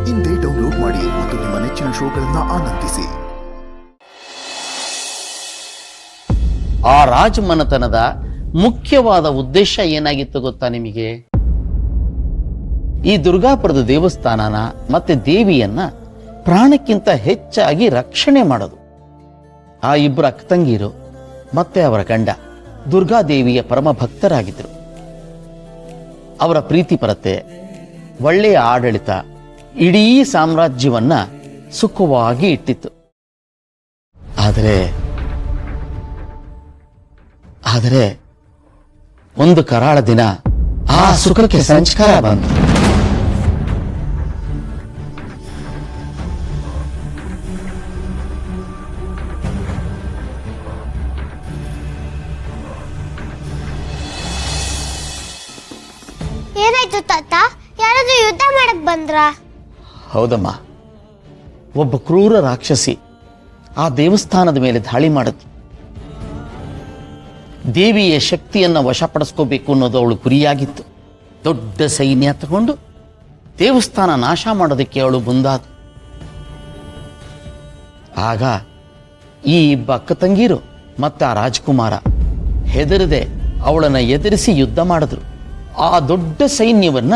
ಇಂದೇ ಡೌನ್ಲೋಡ್ ಮಾಡಿ ಮತ್ತು ನಿಮ್ಮ ನೆಚ್ಚಿನ ಶೋಗಳನ್ನು ಆನಂದಿಸಿ. ಆ ರಾಜಮನೆತನದ ಮುಖ್ಯವಾದ ಉದ್ದೇಶ ಏನಾಗಿತ್ತು ಗೊತ್ತಾ ನಿಮಗೆ? ಈ ದುರ್ಗಾಪುರದ ದೇವಸ್ಥಾನನ ಮತ್ತೆ ದೇವಿಯನ್ನ ಪ್ರಾಣಕ್ಕಿಂತ ಹೆಚ್ಚಾಗಿ ರಕ್ಷಣೆ ಮಾಡೋದು. ಆ ಇಬ್ಬರು ಅಕ್ಕತಂಗಿರು ಮತ್ತೆ ಅವರ ಗಂಡ ದುರ್ಗಾದೇವಿಯ ಪರಮ ಭಕ್ತರಾಗಿದ್ದರು. ಅವರ ಪ್ರೀತಿಪರತೆ, ಒಳ್ಳೆಯ ಆಡಳಿತ ಇಡೀ ಸಾಮ್ರಾಜ್ಯವನ್ನ ಸುಖವಾಗಿ ಇಟ್ಟಿತ್ತು. ಆದರೆ ಒಂದು ಕರಾಳ ದಿನ ಆ ಸುಖಕ್ಕೆ ಸಂಸ್ಕಾರ ಬಂತು. ಏನಾಯ್ತು ತಾತ? ಯಾರಾದ್ರೂ ಯುದ್ಧ ಮಾಡಕ್ ಬಂದ್ರಾ? ಹೌದಮ್ಮ, ಒಬ್ಬ ಕ್ರೂರ ರಾಕ್ಷಸಿ ಆ ದೇವಸ್ಥಾನದ ಮೇಲೆ ದಾಳಿ ಮಾಡಿದ್ಲು. ದೇವಿಯ ಶಕ್ತಿಯನ್ನ ವಶಪಡಿಸ್ಕೋಬೇಕು ಅನ್ನೋದು ಅವಳು ಗುರಿಯಾಗಿತ್ತು. ದೊಡ್ಡ ಸೈನ್ಯ ತಗೊಂಡು ದೇವಸ್ಥಾನ ನಾಶ ಮಾಡೋದಕ್ಕೆ ಅವಳು ಮುಂದಾದ. ಆಗ ಈ ಇಬ್ಬ ಅಕ್ಕ ತಂಗೀರು ಮತ್ತೆ ಆ ರಾಜಕುಮಾರ ಹೆದರದೆ ಅವಳನ್ನ ಎದುರಿಸಿ ಯುದ್ಧ ಮಾಡಿದ್ರು. ಆ ದೊಡ್ಡ ಸೈನ್ಯವನ್ನ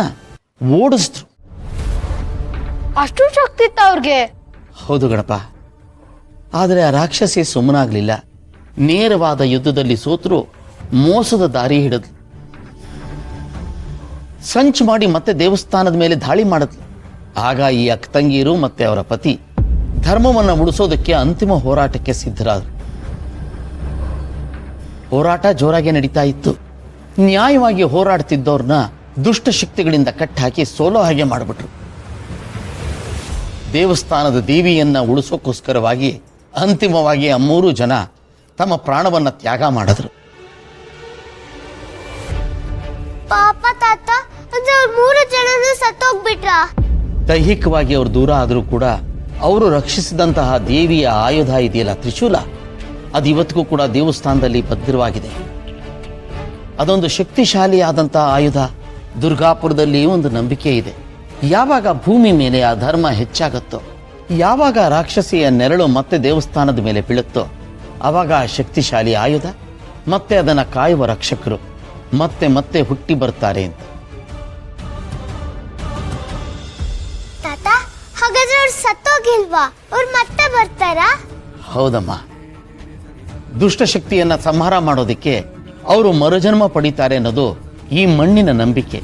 ಓಡಿಸಿದ್ರು. ಅಷ್ಟು ಶಕ್ತಿ ಇತ್ತ ಅವ್ರಿಗೆ? ಹೌದು ಗಣಪ. ಆದರೆ ಆ ರಾಕ್ಷಸಿ ಸುಮ್ಮನಾಗ್ಲಿಲ್ಲ. ನೇರವಾದ ಯುದ್ಧದಲ್ಲಿ ಸೋತರು ಮೋಸದ ದಾರಿ ಹಿಡಿದ್ಲು. ಸಂಚು ಮಾಡಿ ಮತ್ತೆ ದೇವಸ್ಥಾನದ ಮೇಲೆ ದಾಳಿ ಮಾಡಿದ್ಲು. ಆಗ ಈ ಅಕ್ಕತಂಗೀರು ಮತ್ತೆ ಅವರ ಪತಿ ಧರ್ಮವನ್ನು ಉಳಿಸೋದಕ್ಕೆ ಅಂತಿಮ ಹೋರಾಟಕ್ಕೆ ಸಿದ್ಧರಾದರು. ಹೋರಾಟ ಜೋರಾಗಿ ನಡೀತಾ ಇತ್ತು. ನ್ಯಾಯವಾಗಿ ಹೋರಾಡ್ತಿದ್ದವ್ರನ್ನ ದುಷ್ಟ ಶಕ್ತಿಗಳಿಂದ ಕಟ್ಟಾಕಿ ಸೋಲೋ ಹಾಗೆ ಮಾಡಿಬಿಟ್ರು. ದೇವಸ್ಥಾನದ ದೇವಿಯನ್ನ ಉಳಿಸೋಕ್ಕೋಸ್ಕರವಾಗಿ ಅಂತಿಮವಾಗಿ ಆ 3 ಜನ ತಮ್ಮ ಪ್ರಾಣವನ್ನ ತ್ಯಾಗ ಮಾಡಿದ್ರು. ಪಾಪ ತಾತ, ಅಂದ್ರೆ ಅವ್ರು 3 ಜನನು ಸತ್ತೋಗ್ಬಿಟ್ರಾ? ದೈಹಿಕವಾಗಿ ಅವರು ದೂರ ಆದರೂ ಕೂಡ ಅವರು ರಕ್ಷಿಸಿದಂತಹ ದೇವಿಯ ಆಯುಧ ಇದೆಯಲ್ಲ, ತ್ರಿಶೂಲ, ಅದು ಇವತ್ತಿಗೂ ಕೂಡ ದೇವಸ್ಥಾನದಲ್ಲಿ ಭದ್ರವಾಗಿದೆ. ಅದೊಂದು ಶಕ್ತಿಶಾಲಿಯಾದಂತಹ ಆಯುಧ. ದುರ್ಗಾಪುರದಲ್ಲಿ ಒಂದು ನಂಬಿಕೆ ಇದೆ, ಯಾವಾಗ ಭೂಮಿ ಮೇಲೆ ಆ ಧರ್ಮ ಹೆಚ್ಚಾಗುತ್ತೋ, ಯಾವಾಗ ರಾಕ್ಷಸಿಯ ನೆರಳು ಮತ್ತೆ ದೇವಸ್ಥಾನದ ಮೇಲೆ ಬೀಳುತ್ತೋ, ಆವಾಗ ಆ ಶಕ್ತಿಶಾಲಿ ಆಯುಧ ಮತ್ತೆ ಅದನ್ನು ಕಾಯುವ ರಕ್ಷಕರು ಮತ್ತೆ ಮತ್ತೆ ಹುಟ್ಟಿ ಬರ್ತಾರೆ ಅಂತ. ತಾತ, ಹಾಗಾದ್ರೆ ಅವ್ರು ಸತ್ತೋಗಿಲ್ವಾ? ಅವ್ರು ಮತ್ತೆ ಬರ್ತಾರಾ? ಹೌದಮ್ಮ, ದುಷ್ಟಶಕ್ತಿಯನ್ನ ಸಂಹಾರ ಮಾಡೋದಕ್ಕೆ ಅವರು ಮರುಜನ್ಮ ಪಡಿತಾರೆ ಅನ್ನೋದು ಈ ಮಣ್ಣಿನ ನಂಬಿಕೆ.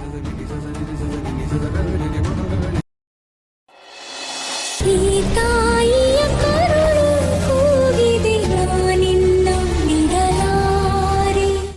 ಗೀತಾ